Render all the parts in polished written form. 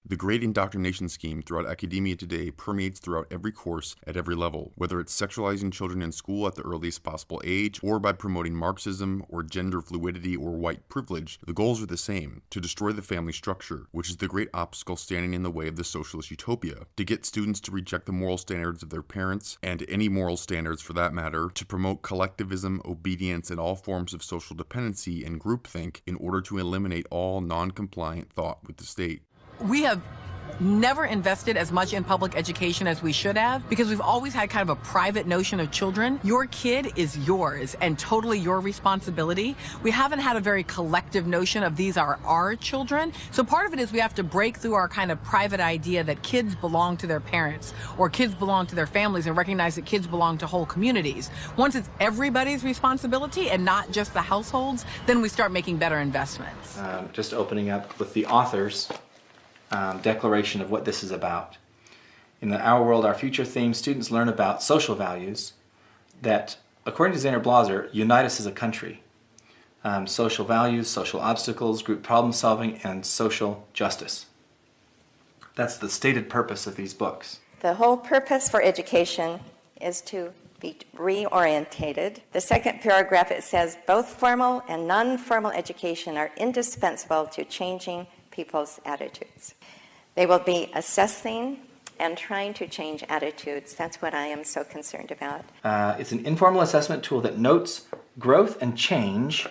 The great indoctrination scheme throughout academia today permeates throughout every course at every level, whether it's sexualizing children in school at the earliest possible age, or by promoting Marxism, or gender fluidity, or white privilege. The goals are the same: to destroy the family structure, which is the great obstacle standing in the way of the socialist utopia, to get students to reject the moral standards of their parents, and any moral standards for that matter, to promote collectivism, obedience, and all forms of social dependency and groupthink in order to eliminate all non-compliant thought with the state. We have never invested as much in public education as we should have because we've always had kind of a private notion of children. Your kid is yours and totally your responsibility. We haven't had a very collective notion of these are our children. So part of it is we have to break through our kind of private idea that kids belong to their parents or kids belong to their families and recognize that kids belong to whole communities. Once it's everybody's responsibility and not just the households, then we start making better investments. Just opening up with the authors. Declaration of what this is about. In the Our World, Our Future theme, students learn about social values that, according to Zander Blaser, unite us as a country. Social values, social obstacles, group problem solving, and social justice. That's the stated purpose of these books. The whole purpose for education is to be reorientated. The second paragraph, it says, both formal and non-formal education are indispensable to changing people's attitudes. They will be assessing and trying to change attitudes. That's what I am so concerned about. It's an informal assessment tool that notes growth and change,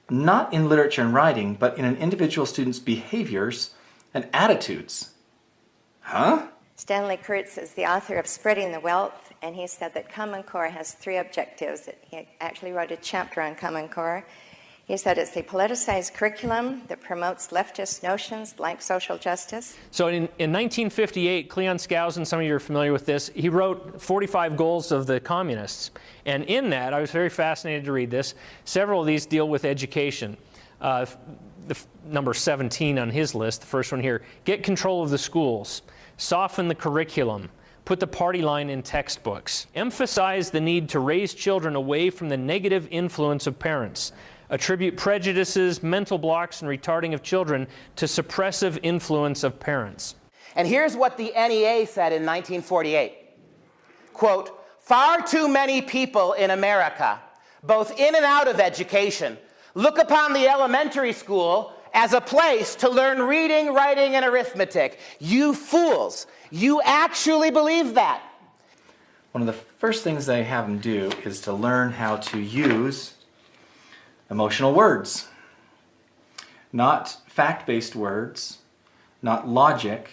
not in literature and writing, but in an individual student's behaviors and attitudes. Huh? Stanley Kurtz is the author of Spreading the Wealth, and he said that Common Core has 3 objectives. He actually wrote a chapter on Common Core. He said it's a politicized curriculum that promotes leftist notions like social justice. So in 1958, Cleon Skousen, some of you are familiar with this, he wrote 45 goals of the communists. And in that, I was very fascinated to read this. Several of these deal with education. Number 17 on his list, the first one here, get control of the schools, soften the curriculum, put the party line in textbooks, emphasize the need to raise children away from the negative influence of parents, attribute prejudices, mental blocks, and retarding of children to suppressive influence of parents. And here's what the NEA said in 1948. Quote, far too many people in America, both in and out of education, look upon the elementary school as a place to learn reading, writing, and arithmetic. You fools, you actually believe that. One of the first things they have them do is to learn how to use emotional words. Not fact-based words, not logic,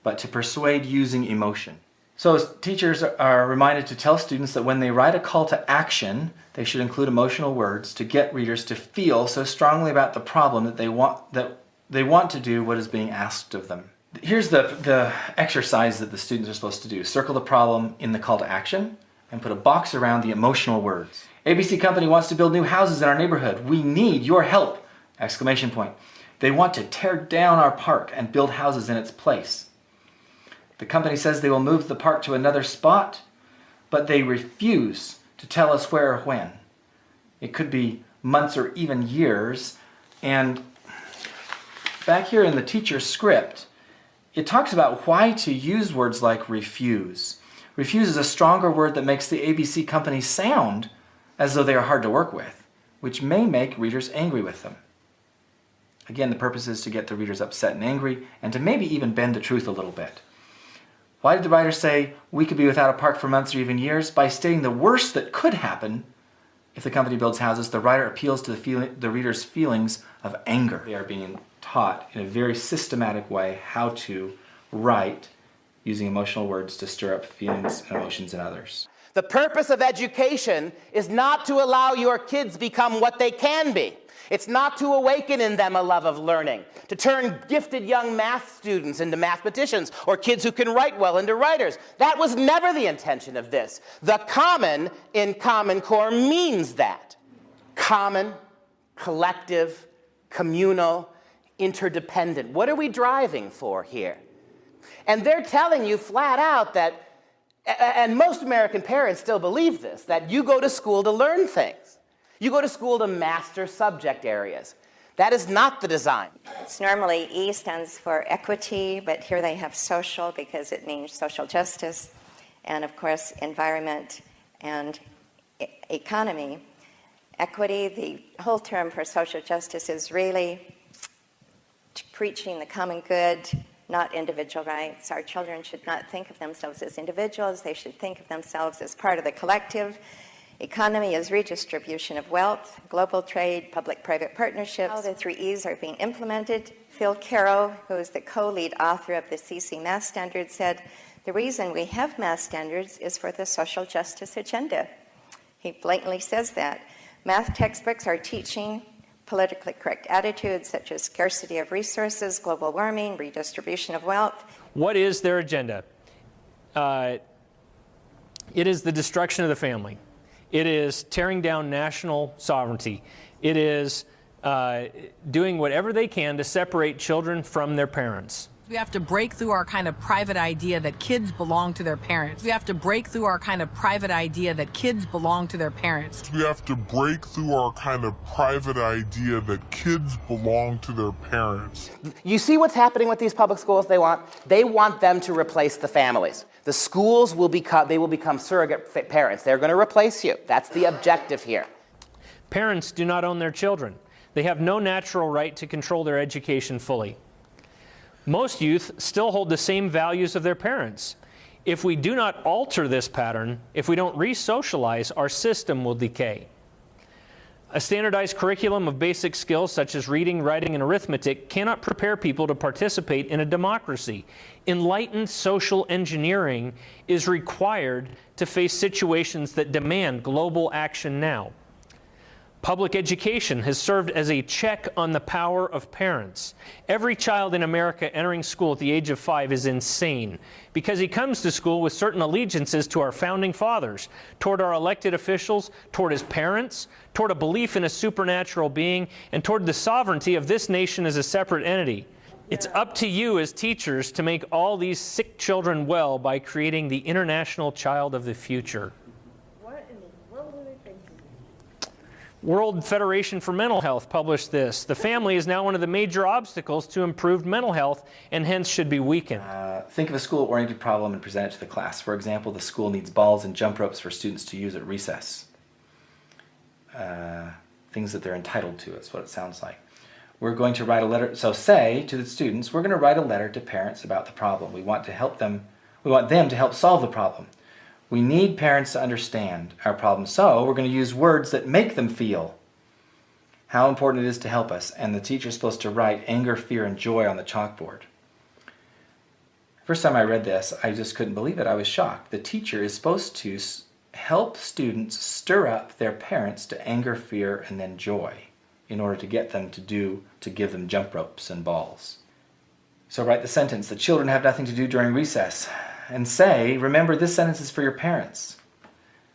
but to persuade using emotion. So as teachers are reminded to tell students that when they write a call to action, they should include emotional words to get readers to feel so strongly about the problem that they want to do what is being asked of them. Here's the exercise that the students are supposed to do. Circle the problem in the call to action and put a box around the emotional words. ABC Company wants to build new houses in our neighborhood. We need your help! Exclamation point. They want to tear down our park and build houses in its place. The company says they will move the park to another spot, but they refuse to tell us where or when. It could be months or even years. And back here in the teacher's script, it talks about why to use words like refuse. Refuse is a stronger word that makes the ABC Company sound as though they are hard to work with, which may make readers angry with them. Again, the purpose is to get the readers upset and angry, and to maybe even bend the truth a little bit. Why did the writer say we could be without a park for months or even years? By stating the worst that could happen if the company builds houses, the writer appeals to the reader's feelings of anger. They are being taught in a very systematic way how to write using emotional words to stir up feelings and emotions in others. The purpose of education is not to allow your kids become what they can be. It's not to awaken in them a love of learning, to turn gifted young math students into mathematicians or kids who can write well into writers. That was never the intention of this. The common in Common Core means that. Common, collective, communal, interdependent. What are we driving for here? And they're telling you flat out that, and most American parents still believe this, that you go to school to learn things. You go to school to master subject areas. That is not the design. It's normally E stands for equity, but here they have social because it means social justice, and of course environment and economy. Equity, the whole term for social justice is really preaching the common good, not individual rights. Our children should not think of themselves as individuals. They should think of themselves as part of the collective. Economy is redistribution of wealth, global trade, public-private partnerships. How the 3 E's are being implemented. Phil Caro, who is the co-lead author of the CC Math Standards, said, the reason we have math standards is for the social justice agenda. He blatantly says that. Math textbooks are teaching politically correct attitudes such as scarcity of resources, global warming, redistribution of wealth. What is their agenda? It is the destruction of the family. It is tearing down national sovereignty. It is doing whatever they can to separate children from their parents. We have to break through our kind of private idea that kids belong to their parents. We have to break through our kind of private idea that kids belong to their parents. We have to break through our kind of private idea that kids belong to their parents. You see what's happening with these public schools they want them to replace the families. The schools will become surrogate parents. They're going to replace you. That's the objective here. Parents do not own their children. They have no natural right to control their education fully. Most youth still hold the same values of their parents. If we do not alter this pattern, if we don't re-socialize, our system will decay. A standardized curriculum of basic skills such as reading, writing, and arithmetic cannot prepare people to participate in a democracy. Enlightened social engineering is required to face situations that demand global action now. Public education has served as a check on the power of parents. Every child in America entering school at the age of 5 is insane because he comes to school with certain allegiances to our founding fathers, toward our elected officials, toward his parents, toward a belief in a supernatural being, and toward the sovereignty of this nation as a separate entity. It's up to you as teachers to make all these sick children well by creating the international child of the future. World Federation for Mental Health published this. The family is now one of the major obstacles to improved mental health and hence should be weakened. Think of a school-oriented problem and present it to the class. For example, the school needs balls and jump ropes for students to use at recess. Things that they're entitled to, that's what it sounds like. We're going to write a letter, so say to the students, we're going to write a letter to parents about the problem. We want them to help solve the problem. We need parents to understand our problem, so we're going to use words that make them feel how important it is to help us. And the teacher's supposed to write anger, fear, and joy on the chalkboard. First time I read this, I just couldn't believe it. I was shocked. The teacher is supposed to help students stir up their parents to anger, fear, and then joy in order to get them to give them jump ropes and balls. So write the sentence, the children have nothing to do during recess. And say, remember, this sentence is for your parents.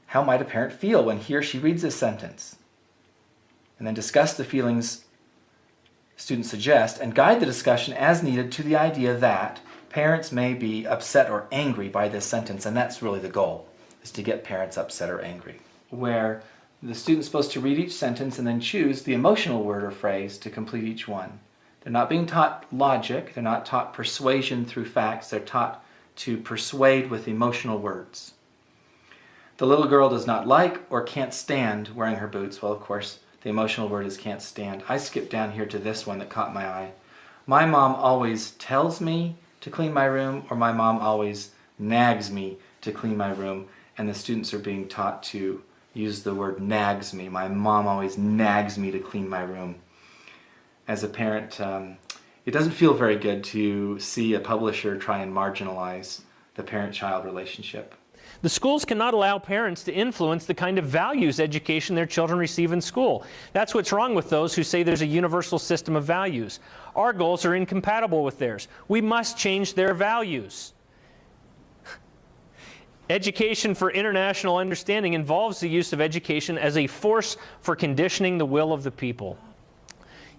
How might a parent feel when he or she reads this sentence? And then discuss the feelings students suggest and guide the discussion as needed to the idea that parents may be upset or angry by this sentence, and that's really the goal, is to get parents upset or angry. Where the student's supposed to read each sentence and then choose the emotional word or phrase to complete each one. They're not being taught logic, they're not taught persuasion through facts, they're taught to persuade with emotional words. The little girl does not like or can't stand wearing her boots. Well, of course, the emotional word is can't stand. I skipped down here to this one that caught my eye. My mom always tells me to clean my room, or my mom always nags me to clean my room, and the students are being taught to use the word nags me. My mom always nags me to clean my room. As a parent, it doesn't feel very good to see a publisher try and marginalize the parent-child relationship. The schools cannot allow parents to influence the kind of values education their children receive in school. That's what's wrong with those who say there's a universal system of values. Our goals are incompatible with theirs. We must change their values. Education for international understanding involves the use of education as a force for conditioning the will of the people.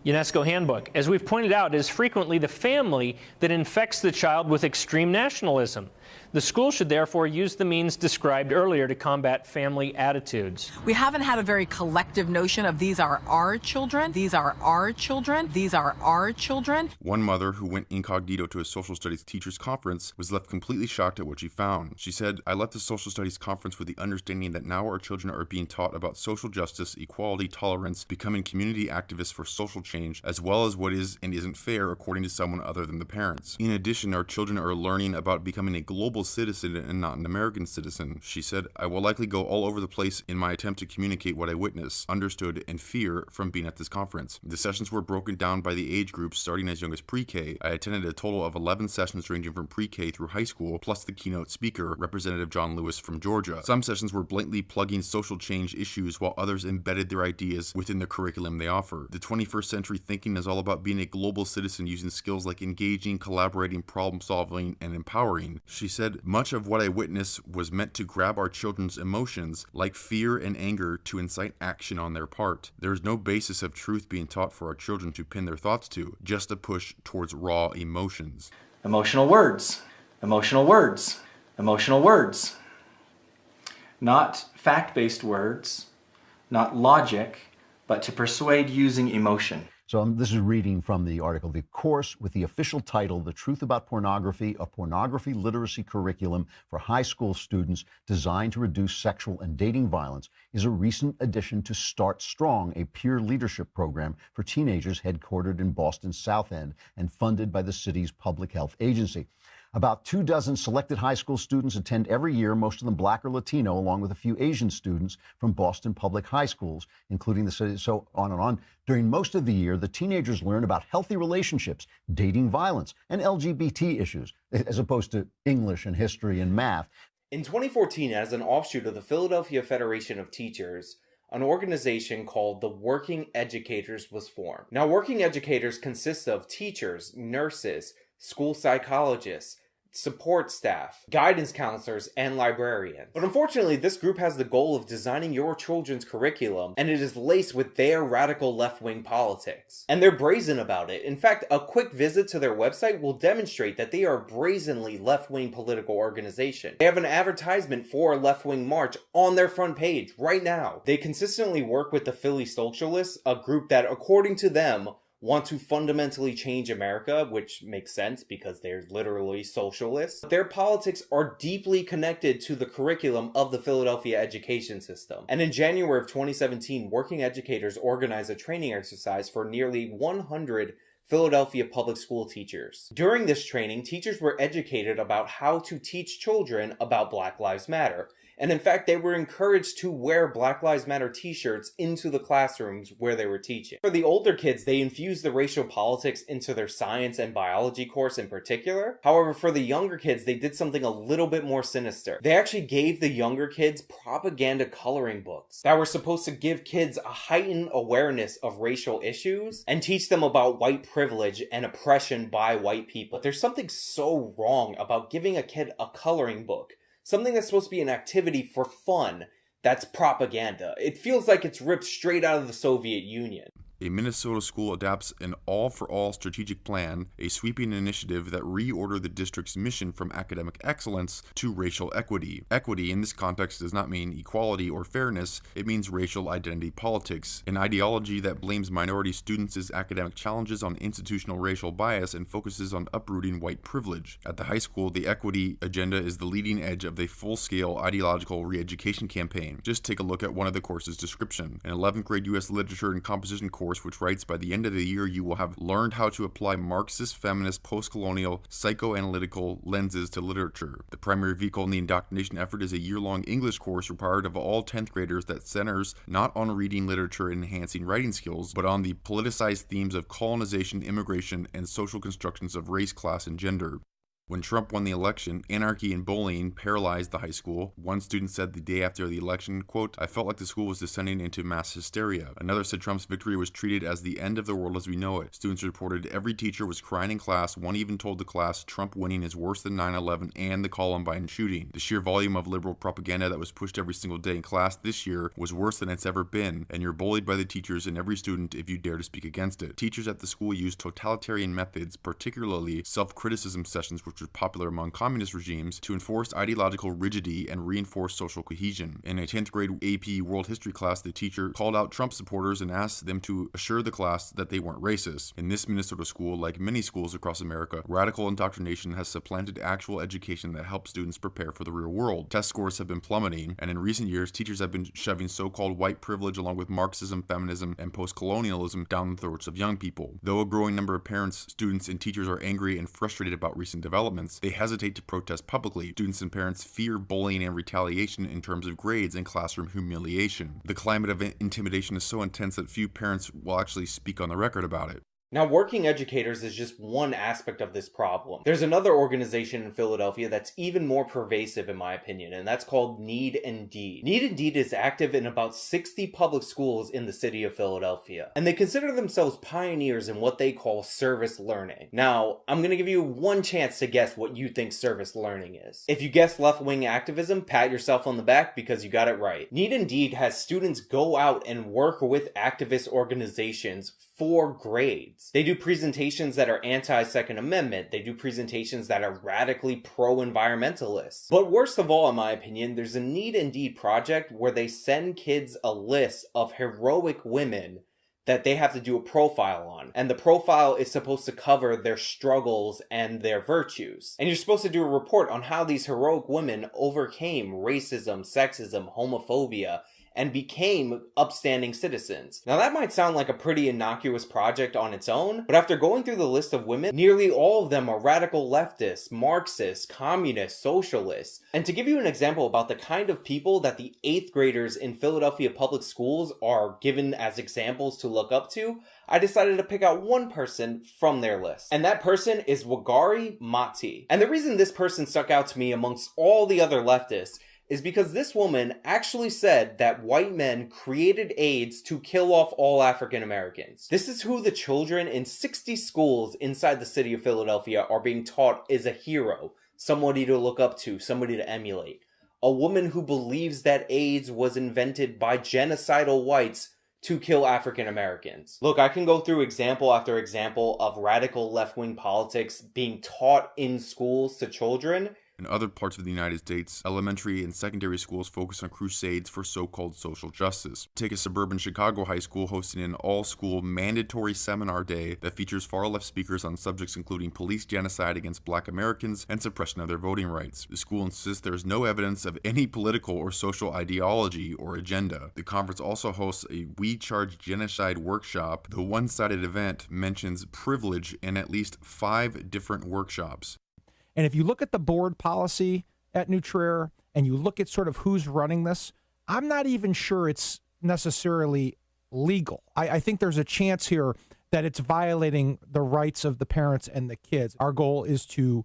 UNESCO Handbook. As we've pointed out, it is frequently the family that infects the child with extreme nationalism. The school should therefore use the means described earlier to combat family attitudes. We haven't had a very collective notion of these are our children, these are our children, these are our children. One mother who went incognito to a social studies teachers conference was left completely shocked at what she found. She said, "I left the social studies conference with the understanding that now our children are being taught about social justice, equality, tolerance, becoming community activists for social change, as well as what is and isn't fair according to someone other than the parents. In addition, our children are learning about becoming a global citizen and not an American citizen." She said, "I will likely go all over the place in my attempt to communicate what I witness, understood, and fear from being at this conference." The sessions were broken down by the age groups starting as young as pre-K. I attended a total of 11 sessions ranging from pre-K through high school, plus the keynote speaker, Representative John Lewis from Georgia. Some sessions were blatantly plugging social change issues while others embedded their ideas within the curriculum they offer. The 21st century thinking is all about being a global citizen using skills like engaging, collaborating, problem solving, and empowering. She said, "Much of what I witnessed was meant to grab our children's emotions, like fear and anger, to incite action on their part. There is no basis of truth being taught for our children to pin their thoughts to, just a push towards raw emotions." Emotional words, emotional words, emotional words. Not fact-based words, not logic, but to persuade using emotion. So this is reading from the article. The course with the official title, The Truth About Pornography, a Pornography Literacy Curriculum for High School Students Designed to Reduce Sexual and Dating Violence, is a recent addition to Start Strong, a peer leadership program for teenagers headquartered in Boston's South End and funded by the city's public health agency. About 24 selected high school students attend every year, most of them Black or Latino, along with a few Asian students from Boston public high schools, including the city, so on and on. During most of the year, the teenagers learn about healthy relationships, dating violence, and LGBT issues, as opposed to English and history and math. In 2014, as an offshoot of the Philadelphia Federation of Teachers, an organization called the Working Educators was formed. Now, Working Educators consists of teachers, nurses, school psychologists, support staff, guidance counselors, and librarians. But unfortunately, this group has the goal of designing your children's curriculum, and it is laced with their radical left-wing politics. And they're brazen about it. In fact, a quick visit to their website will demonstrate that they are a brazenly left-wing political organization. They have an advertisement for a left-wing march on their front page right now. They consistently work with the Philly Socialists, a group that, according to them, want to fundamentally change America, which makes sense because they're literally socialists. Their politics are deeply connected to the curriculum of the Philadelphia education system. And in January of 2017, Working Educators organized a training exercise for nearly 100 Philadelphia public school teachers. During this training, teachers were educated about how to teach children about Black Lives Matter. And in fact, they were encouraged to wear Black Lives Matter t-shirts into the classrooms where they were teaching. For the older kids, they infused the racial politics into their science and biology course in particular. However, for the younger kids, they did something a little bit more sinister. They actually gave the younger kids propaganda coloring books that were supposed to give kids a heightened awareness of racial issues and teach them about white privilege and oppression by white people. But there's something so wrong about giving a kid a coloring book, something that's supposed to be an activity for fun, that's propaganda. It feels like it's ripped straight out of the Soviet Union. A Minnesota school adapts an all-for-all strategic plan, a sweeping initiative that reordered the district's mission from academic excellence to racial equity. Equity in this context does not mean equality or fairness, it means racial identity politics, an ideology that blames minority students' academic challenges on institutional racial bias and focuses on uprooting white privilege. At the high school, the equity agenda is the leading edge of the full-scale ideological re-education campaign. Just take a look at one of the course's description. An 11th grade U.S. literature and composition course which writes, by the end of the year you will have learned how to apply Marxist, feminist, post-colonial, psychoanalytical lenses to literature. The primary vehicle in the indoctrination effort is a year-long English course required of all 10th graders that centers not on reading literature and enhancing writing skills, but on the politicized themes of colonization, immigration, and social constructions of race, class, and gender. When Trump won the election, anarchy and bullying paralyzed the high school. One student said the day after the election, quote, "I felt like the school was descending into mass hysteria." Another said Trump's victory was treated as the end of the world as we know it. Students reported every teacher was crying in class. One even told the class Trump winning is worse than 9/11 and the Columbine shooting. The sheer volume of liberal propaganda that was pushed every single day in class this year was worse than it's ever been, and you're bullied by the teachers and every student if you dare to speak against it. Teachers at the school used totalitarian methods, particularly self-criticism sessions, which were popular among communist regimes, to enforce ideological rigidity and reinforce social cohesion. In a 10th grade AP World History class, the teacher called out Trump supporters and asked them to assure the class that they weren't racist. In this Minnesota school, like many schools across America, radical indoctrination has supplanted actual education that helps students prepare for the real world. Test scores have been plummeting, and in recent years, teachers have been shoving so-called white privilege along with Marxism, feminism, and post-colonialism down the throats of young people. Though a growing number of parents, students, and teachers are angry and frustrated about recent developments, they hesitate to protest publicly. Students and parents fear bullying and retaliation in terms of grades and classroom humiliation. The climate of intimidation is so intense that few parents will actually speak on the record about it. Now, working educators is just one aspect of this problem. There's another organization in Philadelphia that's even more pervasive in my opinion, and that's called Need and Deed. Need and Deed is active in about 60 public schools in the city of Philadelphia, and they consider themselves pioneers in what they call service learning. Now, I'm going to give you one chance to guess what you think service learning is. If you guess left-wing activism, pat yourself on the back because you got it right. Need and Deed has students go out and work with activist organizations for grades. They do presentations that are anti-Second Amendment. They do presentations that are radically pro-environmentalists. But worst of all, in my opinion, there's a Need and Deed project where they send kids a list of heroic women that they have to do a profile on. And the profile is supposed to cover their struggles and their virtues. And you're supposed to do a report on how these heroic women overcame racism, sexism, homophobia, and became upstanding citizens. Now that might sound like a pretty innocuous project on its own, but after going through the list of women, nearly all of them are radical leftists, Marxists, communists, socialists. And to give you an example about the kind of people that the 8th graders in Philadelphia public schools are given as examples to look up to, I decided to pick out one person from their list. And that person is Wagari Mati. And the reason this person stuck out to me amongst all the other leftists is because this woman actually said that white men created AIDS to kill off all African Americans. This is who the children in 60 schools inside the city of Philadelphia are being taught is a hero, somebody to look up to, somebody to emulate. A woman who believes that AIDS was invented by genocidal whites to kill African Americans. Look, I can go through example after example of radical left-wing politics being taught in schools to children. In other parts of the United States, elementary and secondary schools focus on crusades for so-called social justice. Take a suburban Chicago high school hosting an all-school mandatory seminar day that features far-left speakers on subjects including police genocide against Black Americans and suppression of their voting rights. The school insists there is no evidence of any political or social ideology or agenda. The conference also hosts a We Charge Genocide workshop. The one-sided event mentions privilege in at least 5 different workshops. And if you look at the board policy at New Trier and you look at sort of who's running this, I'm not even sure it's necessarily legal. I think there's a chance here that it's violating the rights of the parents and the kids. Our goal is to,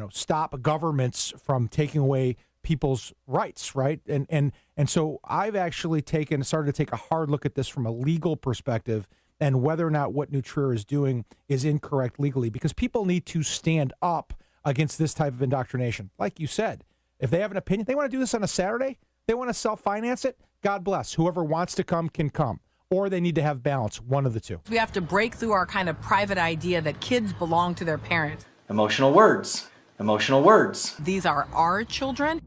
stop governments from taking away people's rights, right? And so I've actually started to take a hard look at this from a legal perspective and whether or not what New Trier is doing is incorrect legally, because people need to stand up against this type of indoctrination. Like you said, if they have an opinion, they want to do this on a Saturday, they want to self-finance it, God bless. Whoever wants to come can come. Or they need to have balance, one of the two. We have to break through our kind of private idea that kids belong to their parents. Emotional words. Emotional words. These are our children.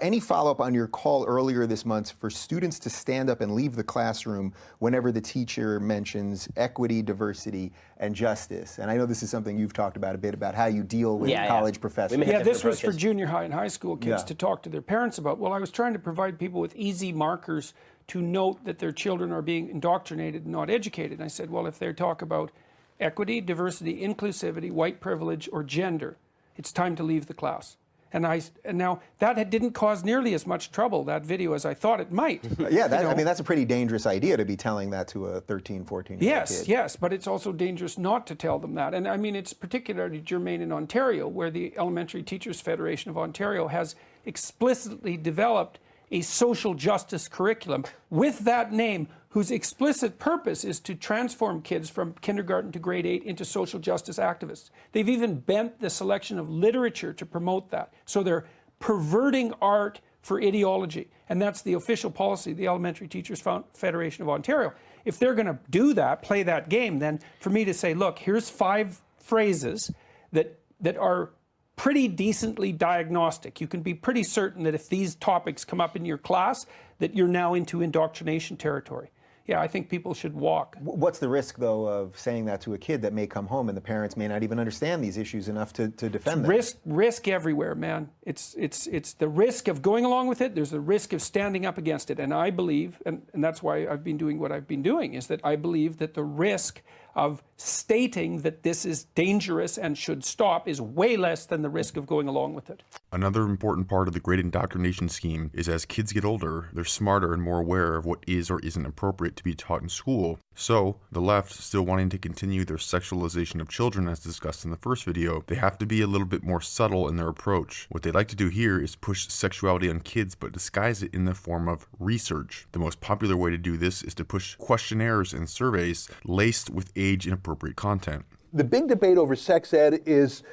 Any follow-up on your call earlier this month for students to stand up and leave the classroom whenever the teacher mentions equity, diversity, and justice? And I know this is something you've talked about a bit, about how you deal with college professors. Yeah, this was for junior high and high school kids to talk to their parents about. Well, I was trying to provide people with easy markers to note that their children are being indoctrinated and not educated. And I said, well, if they talk about equity, diversity, inclusivity, white privilege, or gender, it's time to leave the class. And now that didn't cause nearly as much trouble, that video, as I thought it might. Yeah, I mean, that's a pretty dangerous idea to be telling that to a 13, 14-year-old kid. Yes, but it's also dangerous not to tell them that. And I mean, it's particularly germane in Ontario, where the Elementary Teachers Federation of Ontario has explicitly developed a social justice curriculum with that name, whose explicit purpose is to transform kids from kindergarten to grade 8 into social justice activists. They've even bent the selection of literature to promote that. So they're perverting art for ideology. And that's the official policy of the Elementary Teachers Federation of Ontario. If they're going to do that, play that game, then for me to say, look, here's 5 phrases that are pretty decently diagnostic. You can be pretty certain that if these topics come up in your class, that you're now into indoctrination territory. Yeah, I think people should walk. What's the risk, though, of saying that to a kid that may come home and the parents may not even understand these issues enough to defend them? Risk everywhere, man. It's the risk of going along with it. There's the risk of standing up against it. And I believe, and that's why I've been doing what I've been doing, is that I believe that the risk of stating that this is dangerous and should stop is way less than the risk of going along with it. Another important part of the Great Indoctrination Scheme is as kids get older, they're smarter and more aware of what is or isn't appropriate to be taught in school. So, the left, still wanting to continue their sexualization of children as discussed in the first video, they have to be a little bit more subtle in their approach. What they like to do here is push sexuality on kids but disguise it in the form of research. The most popular way to do this is to push questionnaires and surveys laced with age-inappropriate content. The big debate over sex ed is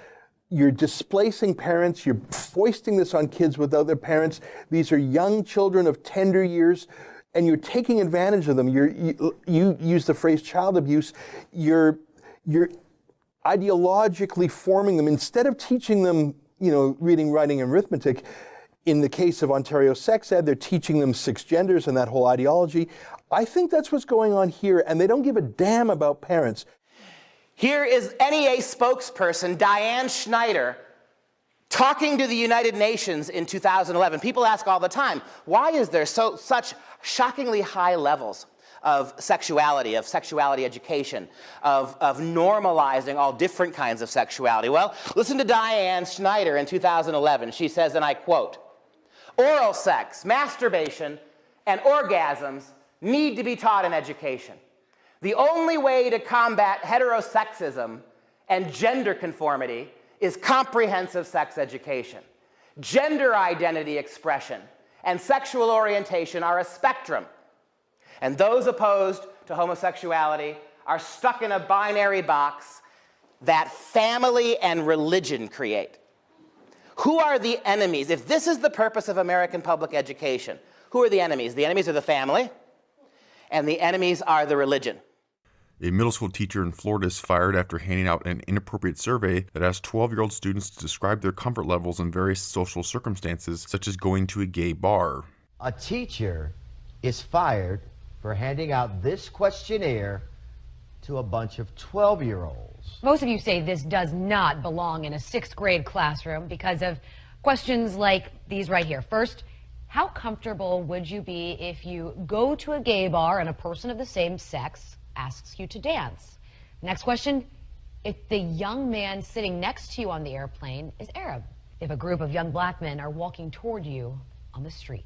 you're displacing parents, you're foisting this on kids without their parents. These are young children of tender years, and you're taking advantage of them. You use the phrase child abuse. You're ideologically forming them. Instead of teaching them, reading, writing, and arithmetic, in the case of Ontario sex ed, they're teaching them 6 genders and that whole ideology. I think that's what's going on here, and they don't give a damn about parents. Here is NEA spokesperson Diane Schneider talking to the United Nations in 2011. People ask all the time, why is there such shockingly high levels of sexuality education, of normalizing all different kinds of sexuality? Well, listen to Diane Schneider in 2011. She says, and I quote, "Oral sex, masturbation, and orgasms need to be taught in education. The only way to combat heterosexism and gender conformity is comprehensive sex education. Gender identity expression and sexual orientation are a spectrum, and those opposed to homosexuality are stuck in a binary box that family and religion create." Who are the enemies? If this is the purpose of American public education, who are the enemies? The enemies are the family, and the enemies are the religion. A middle school teacher in Florida is fired after handing out an inappropriate survey that asked 12-year-old students to describe their comfort levels in various social circumstances, such as going to a gay bar. A teacher is fired for handing out this questionnaire to a bunch of 12-year-olds. Most of you say this does not belong in a 6th grade classroom because of questions like these right here. First, how comfortable would you be if you go to a gay bar and a person of the same sex asks you to dance? Next question, if the young man sitting next to you on the airplane is Arab? If a group of young black men are walking toward you on the street?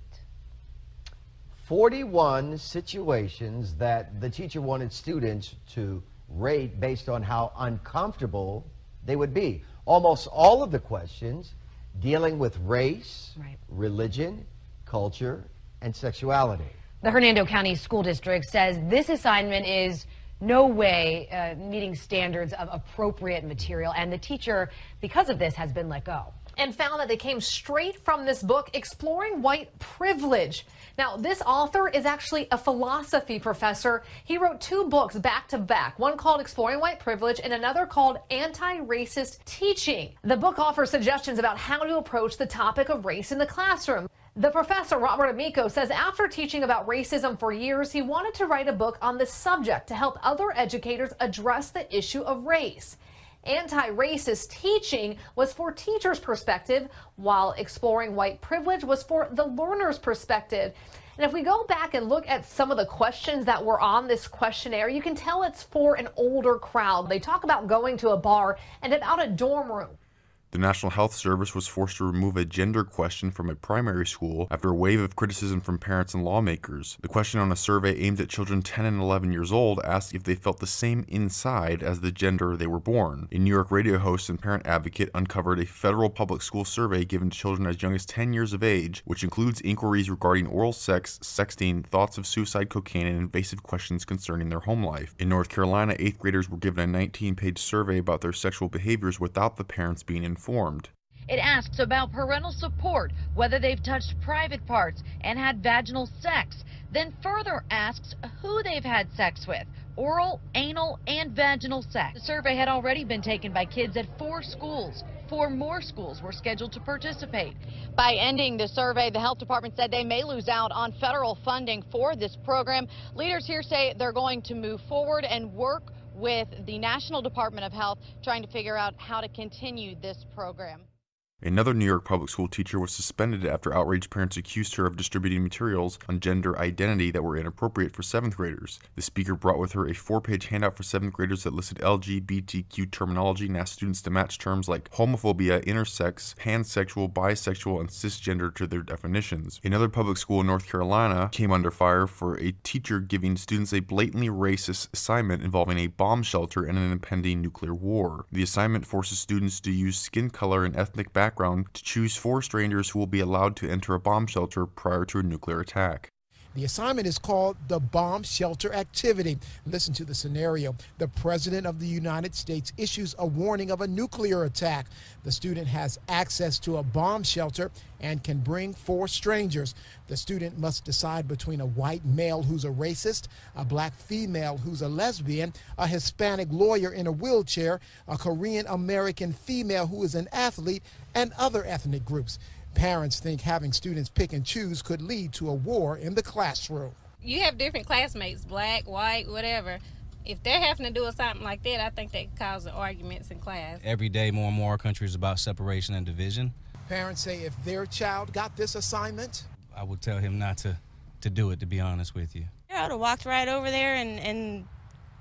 41 situations that the teacher wanted students to rate based on how uncomfortable they would be. Almost all of the questions dealing with race, religion, culture, and sexuality. The Hernando County School District says this assignment is no way meeting standards of appropriate material, and the teacher, because of this, has been let go. And found that they came straight from this book, Exploring White Privilege. Now, this author is actually a philosophy professor. He wrote 2 books back to back, one called Exploring White Privilege and another called Anti-Racist Teaching. The book offers suggestions about how to approach the topic of race in the classroom. The professor, Robert Amico, says after teaching about racism for years, he wanted to write a book on the subject to help other educators address the issue of race. Anti-racist teaching was for teachers' perspective, while Exploring White Privilege was for the learner's perspective. And if we go back and look at some of the questions that were on this questionnaire, you can tell it's for an older crowd. They talk about going to a bar and about a dorm room. The National Health Service was forced to remove a gender question from a primary school after a wave of criticism from parents and lawmakers. The question on a survey aimed at children 10 and 11 years old asked if they felt the same inside as the gender they were born. A New York radio host and parent advocate uncovered a federal public school survey given to children as young as 10 years of age, which includes inquiries regarding oral sex, sexting, thoughts of suicide, cocaine, and invasive questions concerning their home life. In North Carolina, 8th graders were given a 19-page survey about their sexual behaviors without the parents being informed. It asks about parental support, whether they've touched private parts and had vaginal sex, then further asks who they've had sex with, oral, anal, and vaginal sex. The survey had already been taken by kids at 4 schools. 4 more schools were scheduled to participate. By ending the survey, the health department said they may lose out on federal funding for this program. Leaders here say they're going to move forward and work with the National Department of Health, trying to figure out how to continue this program. Another New York public school teacher was suspended after outraged parents accused her of distributing materials on gender identity that were inappropriate for 7th graders. The speaker brought with her a 4-page handout for 7th graders that listed LGBTQ terminology and asked students to match terms like homophobia, intersex, pansexual, bisexual, and cisgender to their definitions. Another public school in North Carolina came under fire for a teacher giving students a blatantly racist assignment involving a bomb shelter and an impending nuclear war. The assignment forces students to use skin color and ethnic background to choose 4 strangers who will be allowed to enter a bomb shelter prior to a nuclear attack. The assignment is called the Bomb Shelter Activity. Listen to the scenario. The President of the United States issues a warning of a nuclear attack. The student has access to a bomb shelter and can bring 4 strangers. The student must decide between a white male who's a racist, a black female who's a lesbian, a Hispanic lawyer in a wheelchair, a Korean American female who is an athlete, and other ethnic groups. Parents think having students pick and choose could lead to a war in the classroom. You have different classmates, black, white, whatever. If they're having to do something like that, I think that could cause arguments in class. Every day, more and more our country is about separation and division. Parents say if their child got this assignment, I would tell him not to do it, to be honest with you. I would have walked right over there and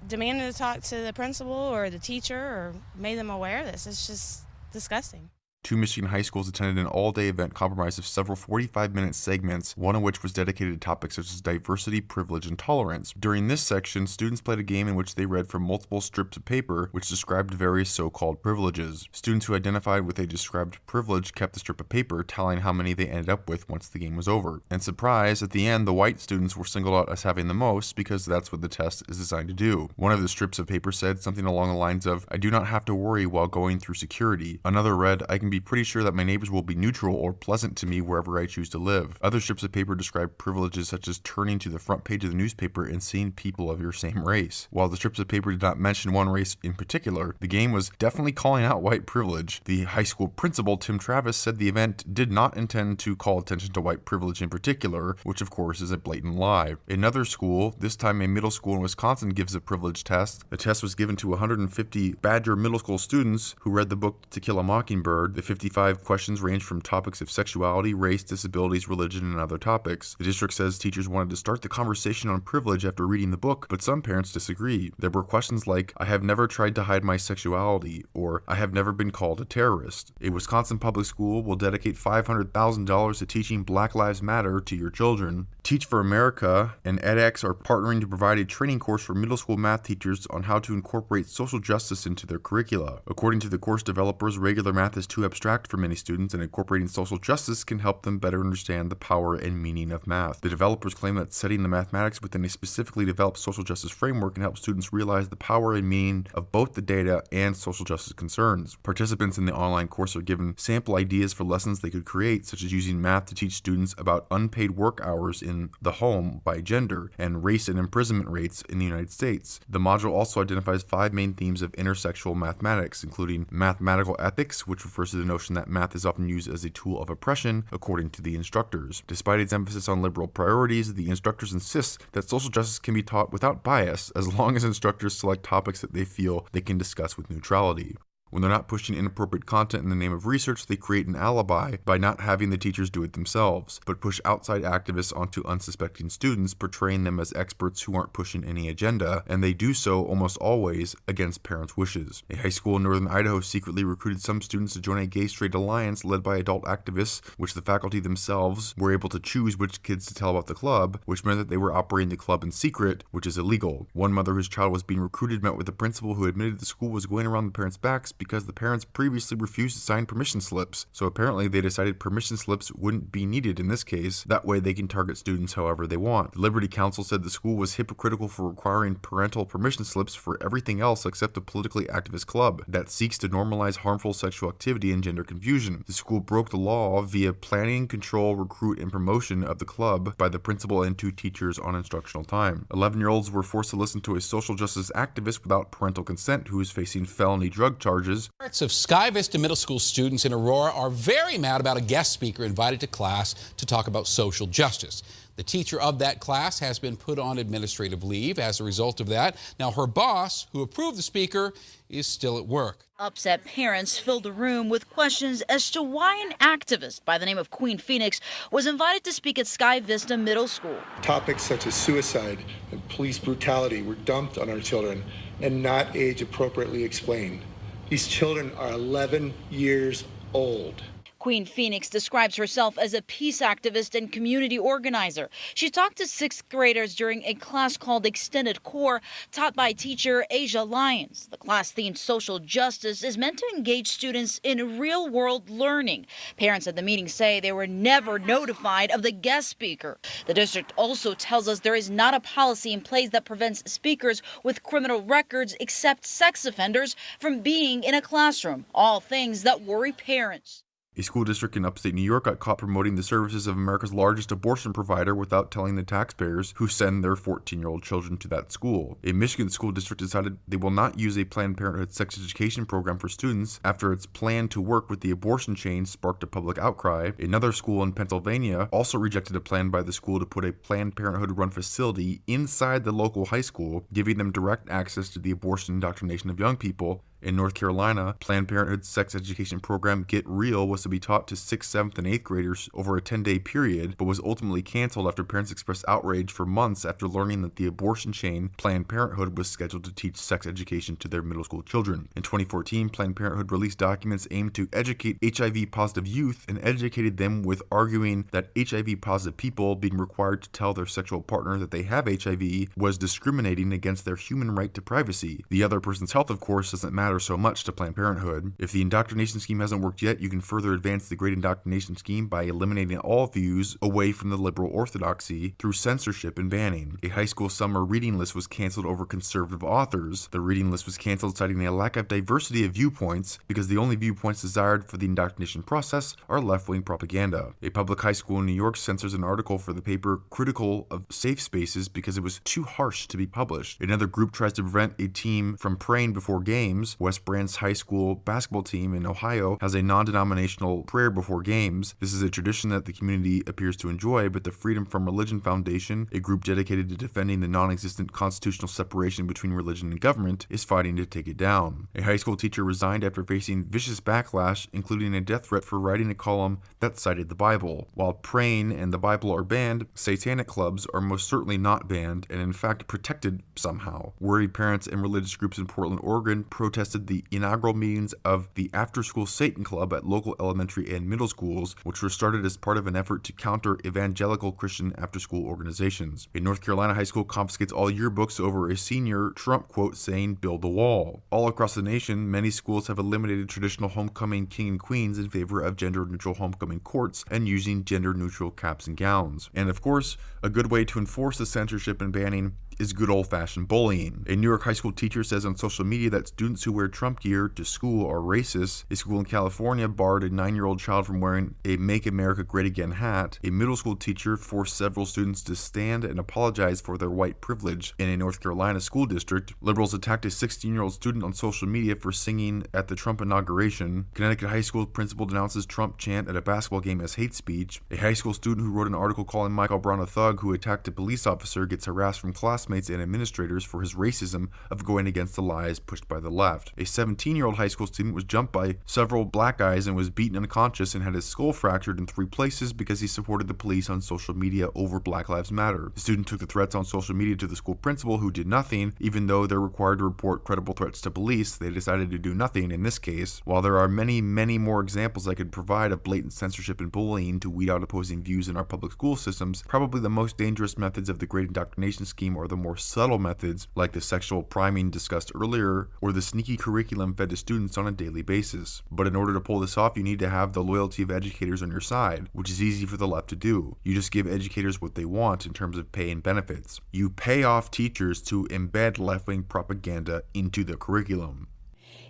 demanded to talk to the principal or the teacher or made them aware of this. It's just disgusting. 2 Michigan high schools attended an all-day event comprised of several 45-minute segments, one of which was dedicated to topics such as diversity, privilege, and tolerance. During this section, students played a game in which they read from multiple strips of paper which described various so-called privileges. Students who identified with a described privilege kept the strip of paper, tallying how many they ended up with once the game was over. And surprise, at the end, the white students were singled out as having the most because that's what the test is designed to do. One of the strips of paper said something along the lines of, "I do not have to worry while going through security." Another read, "I can be pretty sure that my neighbors will be neutral or pleasant to me wherever I choose to live." Other strips of paper describe privileges such as turning to the front page of the newspaper and seeing people of your same race. While the strips of paper did not mention one race in particular, the game was definitely calling out white privilege. The high school principal, Tim Travis, said the event did not intend to call attention to white privilege in particular, which of course is a blatant lie. Another school, this time a middle school in Wisconsin, gives a privilege test. The test was given to 150 Badger middle school students who read the book To Kill a Mockingbird. The 55 questions ranged from topics of sexuality, race, disabilities, religion, and other topics. The district says teachers wanted to start the conversation on privilege after reading the book, but some parents disagreed. There were questions like, "I have never tried to hide my sexuality," or "I have never been called a terrorist." A Wisconsin public school will dedicate $500,000 to teaching Black Lives Matter to your children. Teach for America and edX are partnering to provide a training course for middle school math teachers on how to incorporate social justice into their curricula. According to the course developers, regular math is too abstract for many students, and incorporating social justice can help them better understand the power and meaning of math. The developers claim that setting the mathematics within a specifically developed social justice framework can help students realize the power and meaning of both the data and social justice concerns. Participants in the online course are given sample ideas for lessons they could create, such as using math to teach students about unpaid work hours in the home by gender and race and imprisonment rates in the United States. The module also identifies 5 main themes of intersexual mathematics, including mathematical ethics, which refers to the notion that math is often used as a tool of oppression, according to the instructors. Despite its emphasis on liberal priorities, the instructors insist that social justice can be taught without bias as long as instructors select topics that they feel they can discuss with neutrality. When they're not pushing inappropriate content in the name of research, they create an alibi by not having the teachers do it themselves, but push outside activists onto unsuspecting students, portraying them as experts who aren't pushing any agenda, and they do so almost always against parents' wishes. A high school in northern Idaho secretly recruited some students to join a gay-straight alliance led by adult activists, which the faculty themselves were able to choose which kids to tell about the club, which meant that they were operating the club in secret, which is illegal. One mother whose child was being recruited met with the principal, who admitted the school was going around the parents' backs because the parents previously refused to sign permission slips. So apparently they decided permission slips wouldn't be needed in this case. That way they can target students however they want. The Liberty Counsel said the school was hypocritical for requiring parental permission slips for everything else except a politically activist club that seeks to normalize harmful sexual activity and gender confusion. The school broke the law via planning, control, recruit, and promotion of the club by the principal and 2 teachers on instructional time. 11-year-olds were forced to listen to a social justice activist without parental consent who is facing felony drug charges. Parents of Sky Vista Middle School students in Aurora are very mad about a guest speaker invited to class to talk about social justice. The teacher of that class has been put on administrative leave as a result of that. Now, her boss, who approved the speaker, is still at work. Upset parents filled the room with questions as to why an activist by the name of Queen Phoenix was invited to speak at Sky Vista Middle School. Topics such as suicide and police brutality were dumped on our children and not age appropriately explained. These children are 11 years old. Queen Phoenix describes herself as a peace activist and community organizer. She talked to 6th graders during a class called Extended Core, taught by teacher Asia Lyons. The class themed social justice is meant to engage students in real-world learning. Parents at the meeting say they were never notified of the guest speaker. The district also tells us there is not a policy in place that prevents speakers with criminal records except sex offenders from being in a classroom, all things that worry parents. A school district in upstate New York got caught promoting the services of America's largest abortion provider without telling the taxpayers who send their 14-year-old children to that school. A Michigan school district decided they will not use a Planned Parenthood sex education program for students after its plan to work with the abortion chain sparked a public outcry. Another school in Pennsylvania also rejected a plan by the school to put a Planned Parenthood-run facility inside the local high school, giving them direct access to the abortion indoctrination of young people. In North Carolina, Planned Parenthood's sex education program Get Real was to be taught to 6th, 7th, and 8th graders over a 10-day period, but was ultimately canceled after parents expressed outrage for months after learning that the abortion chain Planned Parenthood was scheduled to teach sex education to their middle school children. In 2014, Planned Parenthood released documents aimed to educate HIV-positive youth and educated them with arguing that HIV-positive people being required to tell their sexual partner that they have HIV was discriminating against their human right to privacy. The other person's health, of course, doesn't matter so much to Planned Parenthood. If the indoctrination scheme hasn't worked yet, you can further advance the Great Indoctrination Scheme by eliminating all views away from the liberal orthodoxy through censorship and banning. A high school summer reading list was canceled over conservative authors. The reading list was canceled citing a lack of diversity of viewpoints because the only viewpoints desired for the indoctrination process are left-wing propaganda. A public high school in New York censors an article for the paper critical of safe spaces because it was too harsh to be published. Another group tries to prevent a team from praying before games. West Branch High School basketball team in Ohio has a non-denominational prayer before games. This is a tradition that the community appears to enjoy, but the Freedom from Religion Foundation, a group dedicated to defending the non-existent constitutional separation between religion and government, is fighting to take it down. A high school teacher resigned after facing vicious backlash, including a death threat for writing a column that cited the Bible. While praying and the Bible are banned, satanic clubs are most certainly not banned and in fact protected somehow. Worried parents and religious groups in Portland, Oregon protested suggested the inaugural meetings of the After-School Satan Club at local elementary and middle schools, which were started as part of an effort to counter evangelical Christian after-school organizations. A North Carolina high school confiscates all yearbooks over a senior Trump quote saying, "Build the wall." All across the nation, many schools have eliminated traditional homecoming king and queens in favor of gender-neutral homecoming courts and using gender-neutral caps and gowns. And of course, a good way to enforce the censorship and banning is good old-fashioned bullying. A New York high school teacher says on social media that students who wear Trump gear to school are racist. A school in California barred a 9-year-old child from wearing a Make America Great Again hat. A middle school teacher forced several students to stand and apologize for their white privilege. In a North Carolina school district, liberals attacked a 16-year-old student on social media for singing at the Trump inauguration. Connecticut high school principal denounces Trump chant at a basketball game as hate speech. A high school student who wrote an article calling Michael Brown a thug who attacked a police officer gets harassed from classmates and administrators for his racism of going against the lies pushed by the left. A 17-year-old high school student was jumped by several black guys and was beaten unconscious and had his skull fractured in 3 places because he supported the police on social media over Black Lives Matter. The student took the threats on social media to the school principal, who did nothing. Even though they're required to report credible threats to police, they decided to do nothing in this case. While there are many, many more examples I could provide of blatant censorship and bullying to weed out opposing views in our public school systems, probably the most dangerous methods of the Great Indoctrination Scheme are the more subtle methods like the sexual priming discussed earlier or the sneaky curriculum fed to students on a daily basis. But in order to pull this off, you need to have the loyalty of educators on your side, which is easy for the left to do. You just give educators what they want in terms of pay and benefits. You pay off teachers to embed left-wing propaganda into the curriculum.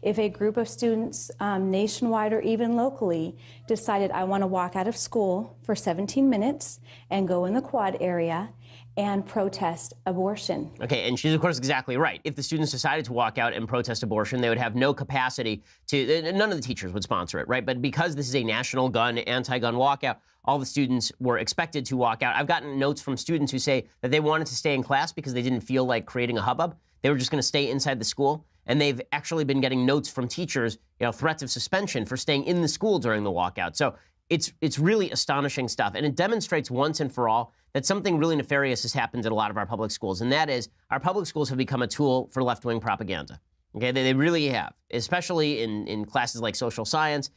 If a group of students nationwide or even locally decided, I want to walk out of school for 17 minutes and go in the quad area and protest abortion. Okay, and she's of course exactly right. If the students decided to walk out and protest abortion, they would have no capacity to, none of the teachers would sponsor it, right? But because this is a national gun, anti-gun walkout, all the students were expected to walk out. I've gotten notes from students who say that they wanted to stay in class because they didn't feel like creating a hubbub. They were just going to stay inside the school. And they've actually been getting notes from teachers, threats of suspension for staying in the school during the walkout. So it's really astonishing stuff. And it demonstrates once and for all that something really nefarious has happened in a lot of our public schools. And that is our public schools have become a tool for left-wing propaganda. Okay, they really have, especially in classes like social science,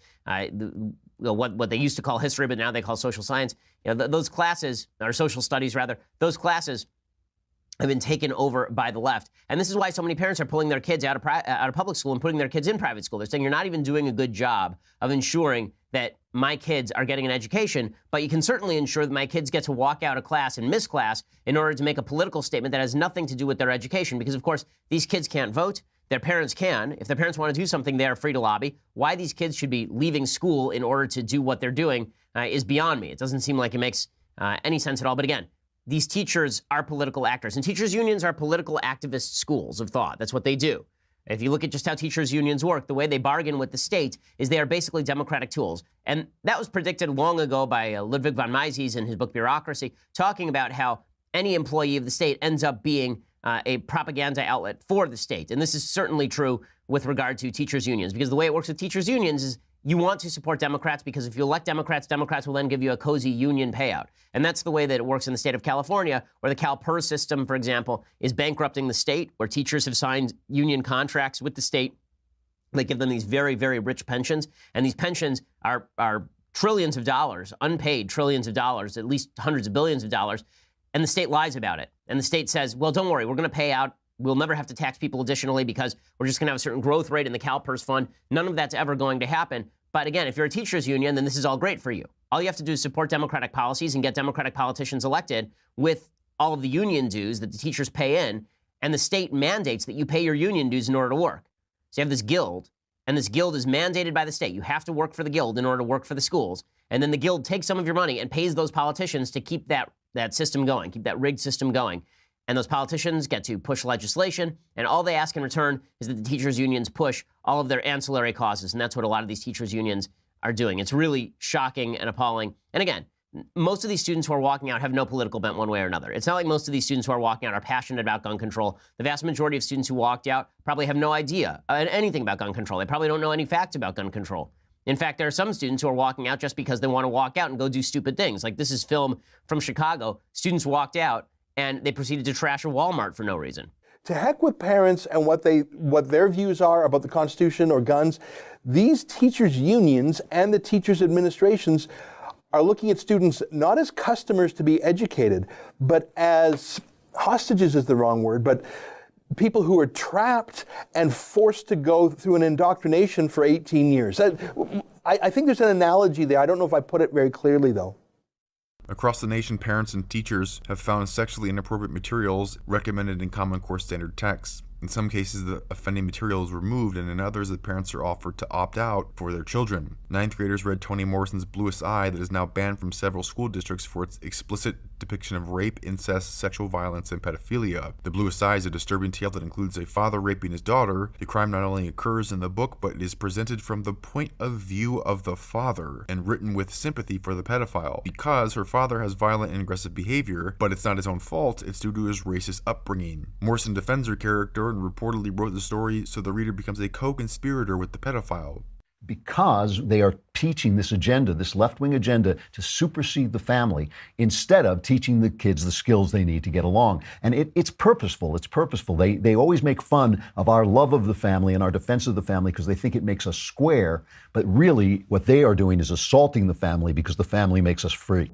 what they used to call history, but now they call social science. Those classes, or social studies rather, those classes have been taken over by the left. And this is why so many parents are pulling their kids out of public school and putting their kids in private school. They're saying you're not even doing a good job of ensuring that my kids are getting an education, but you can certainly ensure that my kids get to walk out of class and miss class in order to make a political statement that has nothing to do with their education. Because, of course, these kids can't vote. Their parents can. If their parents want to do something, they are free to lobby. Why these kids should be leaving school in order to do what they're doing is beyond me. It doesn't seem like it makes any sense at all. But again, these teachers are political actors, and teachers' unions are political activist schools of thought. That's what they do. If you look at just how teachers' unions work, the way they bargain with the state is they are basically democratic tools. And that was predicted long ago by Ludwig von Mises in his book Bureaucracy, talking about how any employee of the state ends up being a propaganda outlet for the state. And this is certainly true with regard to teachers' unions, because the way it works with teachers' unions is you want to support Democrats because if you elect Democrats, Democrats will then give you a cozy union payout. And that's the way that it works in the state of California, where the CalPERS system, for example, is bankrupting the state, where teachers have signed union contracts with the state. They give them these very, very rich pensions. And these pensions are trillions of dollars, unpaid trillions of dollars, at least hundreds of billions of dollars. And the state lies about it. And the state says, well, don't worry, we're going to pay out. We'll never have to tax people additionally because we're just going to have a certain growth rate in the CalPERS fund. None of that's ever going to happen. But again, if you're a teachers union, then this is all great for you. All you have to do is support Democratic policies and get Democratic politicians elected with all of the union dues that the teachers pay in, and the state mandates that you pay your union dues in order to work. So you have this guild, and this guild is mandated by the state. You have to work for the guild in order to work for the schools. And then the guild takes some of your money and pays those politicians to keep that system going, keep that rigged system going. And those politicians get to push legislation, and all they ask in return is that the teachers' unions push all of their ancillary causes, and that's what a lot of these teachers' unions are doing. It's really shocking and appalling. And again, most of these students who are walking out have no political bent one way or another. It's not like most of these students who are walking out are passionate about gun control. The vast majority of students who walked out probably have no idea anything about gun control. They probably don't know any facts about gun control. In fact, there are some students who are walking out just because they want to walk out and go do stupid things. Like this is film from Chicago. Students walked out and they proceeded to trash a Walmart for no reason. to heck with parents and what their views are about the Constitution or guns. These teachers' unions and the teachers' administrations are looking at students not as customers to be educated, but as hostages is the wrong word, but people who are trapped and forced to go through an indoctrination for 18 years. I think there's an analogy there. I don't know if I put it very clearly, though. Across the nation, parents and teachers have found sexually inappropriate materials recommended in Common Core standard texts. In some cases, the offending material is removed, and in others, the parents are offered to opt out for their children. 9th graders read Toni Morrison's Bluest Eye that is now banned from several school districts for its explicit depiction of rape, incest, sexual violence, and pedophilia. The Bluest Eye is a disturbing tale that includes a father raping his daughter. The crime not only occurs in the book, but it is presented from the point of view of the father and written with sympathy for the pedophile. Because her father has violent and aggressive behavior, but it's not his own fault, it's due to his racist upbringing. Morrison defends her character and reportedly wrote the story so the reader becomes a co-conspirator with the pedophile. Because they are teaching this agenda, this left-wing agenda, to supersede the family instead of teaching the kids the skills they need to get along. And it's purposeful. It's purposeful. They always make fun of our love of the family and our defense of the family because they think it makes us square. But really, what they are doing is assaulting the family because the family makes us free.